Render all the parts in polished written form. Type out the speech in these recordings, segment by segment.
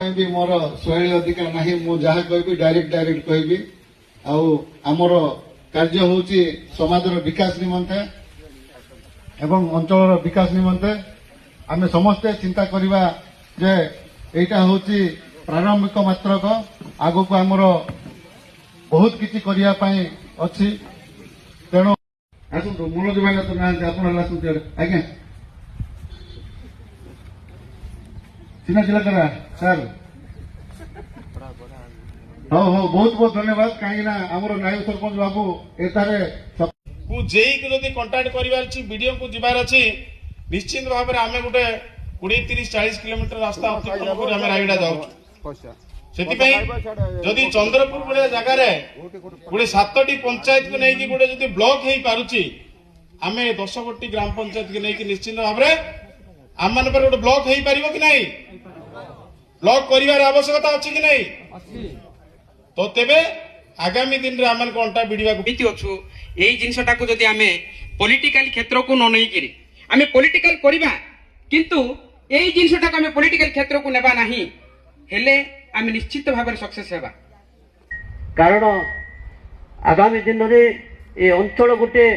भी मोर शैली अधिकार ना जहाँ कह डायरेक्ट कहबी आमर कार्य हूँ समाज विकास निमंते एवं अंचल विकास निमंते आम समस्ते चिंता करवा जे एटा हूँ प्रारंभिक मात्रक आग को आमर बहुत किसी करने अच्छी तेणु आसतु मनोज भाई तो ना आप आज्ञा चिन्ह चिल्ला सर हाँ हाँ बहुत बहुत धन्यवाद कहीं आमर नायक सरपंच बाबू एतारे जेई को जदि कंटाक्ट करिवार छी वीडियो को जिबार अछि निश्चित भाव में आमे गुटे 20-30-40 किलोमीटर रास्ता अतिक्रमण कर आमे रायगड़ा जाउ सेति पई जदि चंद्रपुर गुडे जगह रे गुडे 7टी पंचायत को नै कि गुडे जदि ब्लॉक हेई पारुची आमे 10 कोटी ग्राम पंचायत के नै कि निश्चित भाव में आम मान पर गोटे ब्लॉक हेई पारिबो कि नै ब्लॉक करिवार आवश्यकता अछि कि नै तो तेबे आगामी दिन रे आमन को अंटा बिडिबा को अच्छु एई जिनसटा को जदि आमे पॉलिटिकल क्षेत्र को न नै करी आमे पॉलिटिकल करिबा किंतु एई जिनसटा को आमे पॉलिटिकल क्षेत्र को नेबा नाही हेले आमे निश्चित भाव में सक्सेस हेबा कारण आगामी दिन रे ए अंचल गोटे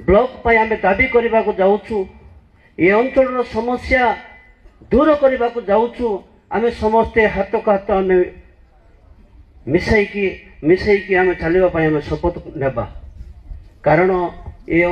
ब्लॉक पाई आमे दाबी करबा को जाउछु ए अंचल समस्या दूर करबा को जाउछु आमे समस्ते हाथ को हाथ आमे मिसाई की आमे चलिबा पई आमे शपथ नेबा कारण ए